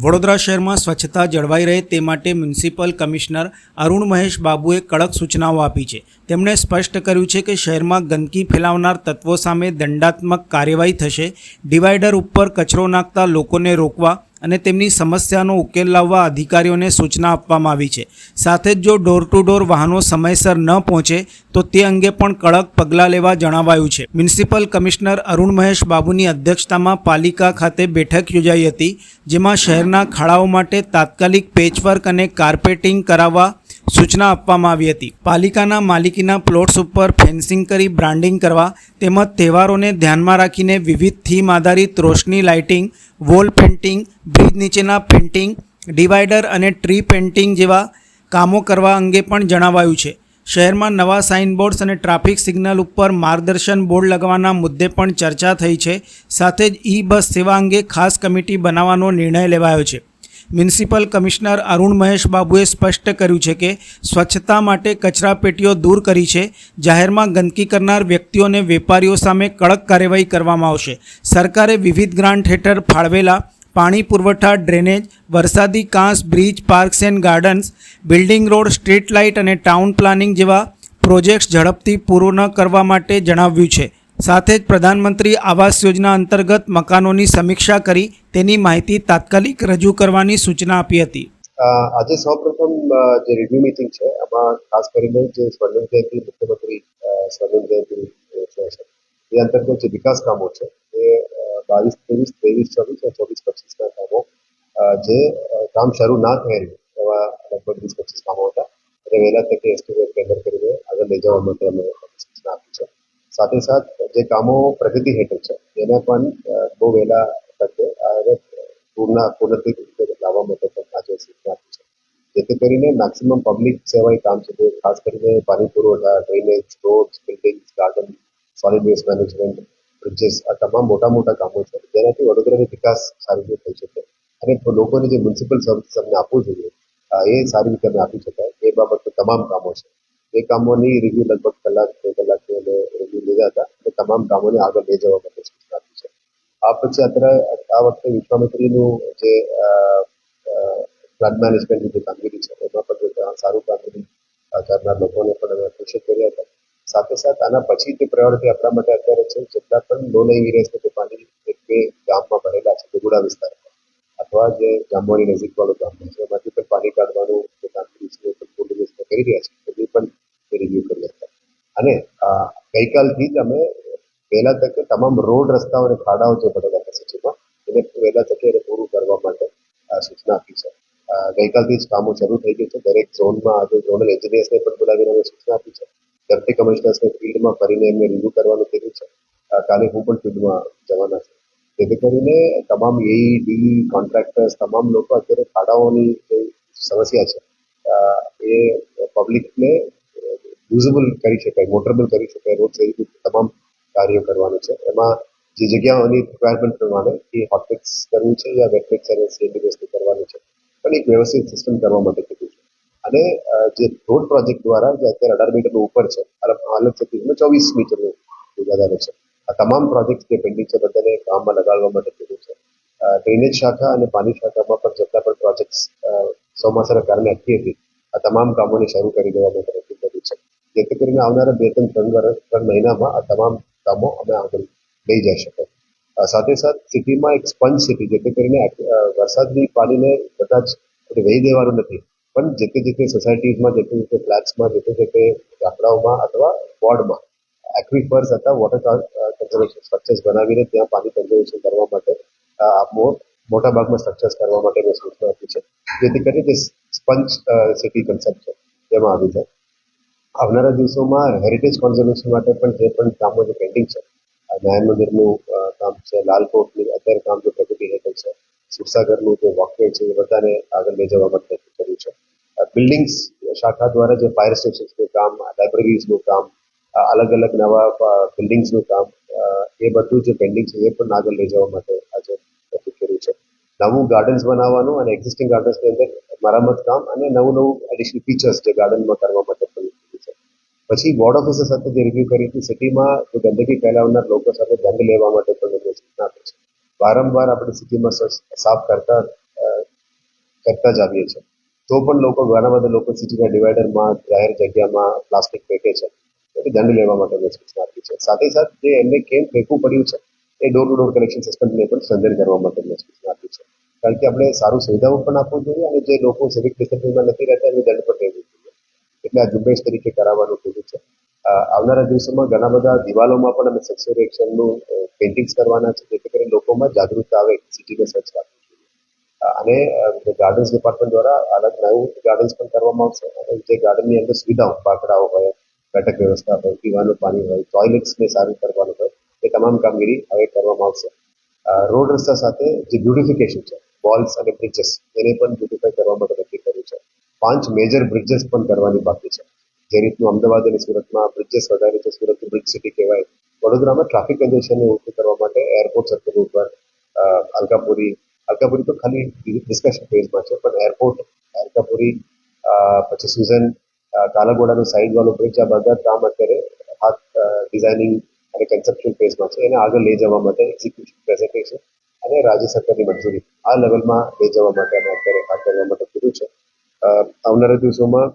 વડોદરા શહેરમાં સ્વચ્છતા જળવાઈ રહે તે માટે મ્યુનિસિપલ કમિશનર અરુણ મહેશ બાબુએ કડક સૂચનાઓ આપી છે। તેમણે સ્પષ્ટ કર્યું છે કે શહેરમાં ગંદકી ફેલાવનાર તત્વો સામે દંડાત્મક કાર્યવાહી થશે। ડિવાઈડર ઉપર કચરો નાખતા લોકોને રોકવા અને તેમની સમસ્યાનો ઉકેલ લાવવા અધિકારીઓને સૂચના આપવામાં આવી છે। સાથે જ જો ડોર ટુ ડોર વાહનો સમયસર ન પહોંચે તો તે અંગે પણ કડક પગલાં લેવા જણાવાયું છે। મ્યુનિસિપલ કમિશનર અરુણ મહેશ બાબુની અધ્યક્ષતામાં પાલિકા ખાતે બેઠક યોજાઈ હતી, જેમાં શહેરના ખાડાઓ માટે તાત્કાલિક પેચવર્ક અને કાર્પેટિંગ કરાવવા સૂચના આપવામાં આવી હતી। પાલિકાના માલિકીના પ્લોટ્સ ઉપર ફેન્સિંગ કરી બ્રાન્ડિંગ કરવા તેમજ તહેવારોને ધ્યાનમાં રાખીને વિવિધ થીમ આધારિત રોશની લાઇટિંગ, વોલ પેઇન્ટિંગ, બ્રિજ નીચેના પેઇન્ટિંગ, ડિવાઈડર અને ટ્રી પેઇન્ટિંગ જેવા કામો કરવા અંગે પણ જણાવાયું છે। શહેરમાં નવા સાઇનબોર્ડ્સ અને ટ્રાફિક સિગ્નલ ઉપર માર્ગદર્શન બોર્ડ લગાવવાના મુદ્દે પણ ચર્ચા થઈ છે। સાથે જ ઈ બસ સેવા અંગે ખાસ કમિટી બનાવવાનો નિર્ણય લેવાયો છે। મ્યુનિસિપલ કમિશનર અરુણ મહેશ બાબુએ સ્પષ્ટ કર્યું છે કે સ્વચ્છતા માટે કચરાપેટીઓ દૂર કરી છે। જાહેરમાં ગંદકી કરનાર વ્યક્તિઓ અને વેપારીઓ સામે કડક કાર્યવાહી કરવામાં આવશે। સરકારે વિવિધ ગ્રાન્ટ હેઠળ ફાળવેલા પાણી પુરવઠા, ડ્રેનેજ, વરસાદી કાંસ, bridge, parks and gardens, building road, street light અને ટાઉન પ્લાનિંગ જેવા પ્રોજેક્ટ્સ ઝડપથી પૂર્ણ કરવા માટે જણાવ્યું છે। સાથે જ પ્રધાનમંત્રી આવાસ યોજના અંતર્ગત મકાનોની સમીક્ષા કરી તેની માહિતી તાત્કાલિક રજૂ કરવાની સૂચના આપી હતી। આજે સૌપ્રથમ જે રિવ્યુ મીટિંગ છે એમાં ખાસ કરીને જે સ્વર્ણિમ જયંતિ મુખ્યમંત્રી સ્વર્ણિમ જયંતિ છે એ અંતર્ગત જે વિકાસ કામો છે એ 22, 23, 24 અને 24-25 ના કામો જે કામ શરૂ ના થયેલું એવા લગભગ 20-25 કામો હતા અને વહેલા તકે એસ્ટિમેટ ટેન્ડર કરીને આગળ લઈ જવા માટે અમે સૂચના આપી છે। સાથે સાથ જે કામો પ્રગતિ હેઠળ છે એને પણ બહુ વહેલા તકે પૂર્ણથી લાવવા માટે પણ આજે સૂચના આપી છે, જેથી કરીને મેક્સિમમ પબ્લિક સેવા કામ છે તે ખાસ કરીને પાણી પુરવઠા, drainage, roads, buildings, garden, solid waste management, bridges આ તમામ મોટા કામો છે જેનાથી વડોદરાનો વિકાસ સારી રીતે થઈ શકે અને લોકોને જે મ્યુનિસિપલ સર્વિસ અમને આપવું જોઈએ એ સારી રીતે અમે આપી શકાય એ બાબતના તમામ કામો છે। એ કામોની રિવ્યુ લગભગ કલાક 2 કલાકની અમે રિવ્યુ લીધા હતા અને તમામ કામોને આગળ લઈ જવા માટે સૂચના આપી છે। આ પછી આ વખતે વિશ્વામિત્રીનું જે ફ્લડ મેનેજમેન્ટની જે કામગીરી છે એમાં પણ સારું કામગીરી કરનાર લોકોને પણ અમે એપ્રિશિએટ કર્યા હતા। સાથે સાથ આના પછી જે પ્રાયોરિટી આપણા માટે અત્યારે છે જેટલા પણ લો લાઇંગ એરિયાઝ જે પાણી 1-2 ગામમાં ભરેલા છે બેગુડા વિસ્તારમાં અથવા જે જાંબુવાડી નજીક વાળું ગામ છે એમાંથી પણ પાણી કાઢવાનું જે કામગીરી છે એ પણ પૂર્ણ દિવસમાં કરી રહ્યા છે એ પણ રિવ્યુ કરી હતા। અને ગઈકાલથી જ અમે વહેલા તકે તમામ રોડ, રસ્તાઓ અને ખાડાઓ જે ભરેલા છે સિટીમાં એને વહેલા તકે પૂરું કરવા માટે સૂચના આપી છે। ગઈકાલથી જ કામો શરૂ થઈ ગયા છે। દરેક ઝોનમાં આજે ઝોનલ એન્જિનિયર્સને પણ બોલાવીને અમે સૂચના આપી છે। ડેપ્યુટી કમિશનર્સને ફિલ્ડમાં ફરીને એમને રિવ્યુ કરવાનું કીધું છે। કાલે હું પણ ફિલ્ડમાં જવાના છું, જેથી કરીને તમામ AED, કોન્ટ્રાક્ટર્સ, તમામ લોકો અત્યારે ખાડાઓની જે સમસ્યા છે એ પબ્લિકને યુઝેબલ કરી શકાય, મોટરેબલ કરી શકાય, રોડ સહિત તમામ કાર્યો કરવાનું છે। એમાં જે જગ્યાઓની રિક્વાયરમેન્ટ પ્રમાણે એ હોટફિક્સ કરવું છે યા વેટફિક્સ અને સીએનડી બેઝથી કરવાનું છે પણ એક વ્યવસ્થિત સિસ્ટમ કરવા માટે કીધું છે। અને જે રોડ પ્રોજેક્ટ દ્વારા જે અત્યારે 18 મીટરનું ઉપર છે હાલત સ્થિતિમાં 24 મીટરનું વધારે છે આ તમામ પ્રોજેક્ટ જે પેન્ડિંગ છે બધાને કામમાં લગાડવા માટે કીધું છે। ડ્રેનેજ શાખા અને પાણી શાખામાં પણ જેટલા પણ પ્રોજેક્ટ્સ ચોમાસાના કારણે અટકી હતી આ તમામ કામોને શરૂ કરી દેવા માટે નક્કી કર્યું છે, જેથી કરીને આવનારા 2-3 મહિનામાં આ તમામ કામો અમે આગળ લઈ જઈ શકાય। સાથે સાથ સિટીમાં એક સ્પંજ સિટી, જેથી કરીને વરસાદની પાણીને બધા જ વહી દેવાનું નથી પણ જે સોસાયટીઝમાં, જે ફ્લેટ્સમાં, જે ગામડાઓમાં અથવા વોર્ડમાં એક્વિફર્સ હતા વોટર કન્ઝર્વેશન સ્ટ્રક્ચર્સ બનાવીને ત્યાં પાણી કન્ઝર્વેશન કરવા માટે મોટા ભાગમાં સ્ટ્રક્ચર્સ કરવા માટે મેં સૂચના આપી છે, જેથી કરીને જે સ્પંજ સિટી કન્સેપ્ટ છે તેમાં આવી જાય। આવનારા દિવસોમાં હેરિટેજ કોન્ઝર્વેશન માટે પણ જે પણ કામો જે પેન્ડિંગ છે, નારાયણ મંદિરનું કામ છે, લાલકોટનું અત્યારે કામ જે પ્રગતિ હેઠળ છે, સુરસાગરનું જે વોકવે છે એ બધાને આગળ લઈ જવા માટે નક્કી કર્યું છે। બિલ્ડિંગ્સ શાખા દ્વારા જે ફાયર સ્ટેશન્સનું કામ, લાઇબ્રેરીઝનું કામ, અલગ નવા બિલ્ડિંગ્સનું કામ એ બધું જે પેન્ડિંગ છે એ પણ આગળ લઈ જવા માટે આજે નક્કી કર્યું છે। નવું ગાર્ડન્સ બનાવવાનું અને એક્ઝિસ્ટિંગ ગાર્ડન્સની અંદર મરામત કામ અને નવું એડિશનલ ફીચર્સ જે ગાર્ડનમાં કરવા માટે પણ કીધું છે। પછી વોર્ડ ઓફિસર સાથે જે રિવ્યુ કરી હતી સિટીમાં જો ગંદકી ફેલાવનાર લોકો સાથે દંડ લેવા માટે પણ સૂચના આપી છે। વારંવાર આપણે સિટીમાં સાફ કરતા કરતા જ આવીએ છીએ. તો પણ ઘણા બધા લોકો સિટીના ડિવાઈડરમાં જાહેર જગ્યામાં પ્લાસ્ટિક ફેંકે છે. તેથી દંડ લેવા માટે મેં સૂચના આપી છે. સાથે જે એમને કેમ ફેંકવું પડ્યું છે એ ડોર ટુ ડોર કલેક્શન સિસ્ટમને પણ સંદેશ કરવા માટે મેં સૂચના આપી છે. કારણ કે આપણે સારું સુવિધાઓ પણ આપવું જોઈએ અને જે લોકો સિવિક ડિસિપ્લિનમાં નથી રહેતા એમને દંડ પણ લેવું જોઈએ. એટલે આ ઝુંબેશ તરીકે કરાવવાનું કીધું છે. આવનારા દિવસોમાં ઘણા બધા દિવાલોમાં પણ અમે સેક્સ્યુઅલ એક્શનનું પેઇન્ટિંગ્સ કરવાના છે, જેથી કરીને લોકોમાં જાગૃતતા આવે સિટીને સ્વચ્છ રાખવું જોઈએ. અને ગાર્ડન્સ ડિપાર્ટમેન્ટ દ્વારા અલગ નવું ગાર્ડન્સ પણ કરવામાં આવશે અને જે ગાર્ડનની અંદર સુવિધાઓ બાકડાઓ હોય, બેઠક વ્યવસ્થા હોય, પીવાનું પાણી હોય, ટોયલેટ્સને સારું કરવાનું હોય, એ તમામ કામગીરી હવે કરવામાં આવશે. રોડ રસ્તા સાથે જે બ્યુટિફિકેશન છે, વોલ્સ અને બ્રિજીસ એને પણ બ્યુટિફાઈ કરવા માટે નક્કી કર્યું છે. 5 મેજર બ્રિજીસ પણ કરવાની બાકી છે. જે રીતનું અમદાવાદ અને સુરતમાં બ્રિજીસ વધારે છે, સુરત બ્રિજ સિટી કહેવાય. વડોદરામાં ટ્રાફિક કન્જેશનને ઓછું કરવા માટે એરપોર્ટ સર્કલ ઉપર અલકાપુરી તો ખાલી ડિસ્કશન ફેઝમાં છે, પણ એરપોર્ટ અલકાપુરી પછી સુઝન કાલાઘોડાનો સાઈડ વાળો બ્રિજ આ બધા કામ અત્યારે હાથ ડિઝાઇનિંગ અને કન્સેપ્ચ્યુઅલ ફેઝમાં છે. એને આગળ લઈ જવા માટે એક્ઝિક્યુશન પ્રેઝન્ટેશન અને રાજ્ય સરકારની મંજૂરી આ લેવલમાં લઈ જવા માટે અમે અત્યારે હાથ ધરવા માટે કીધું છે. આવનારા દિવસોમાં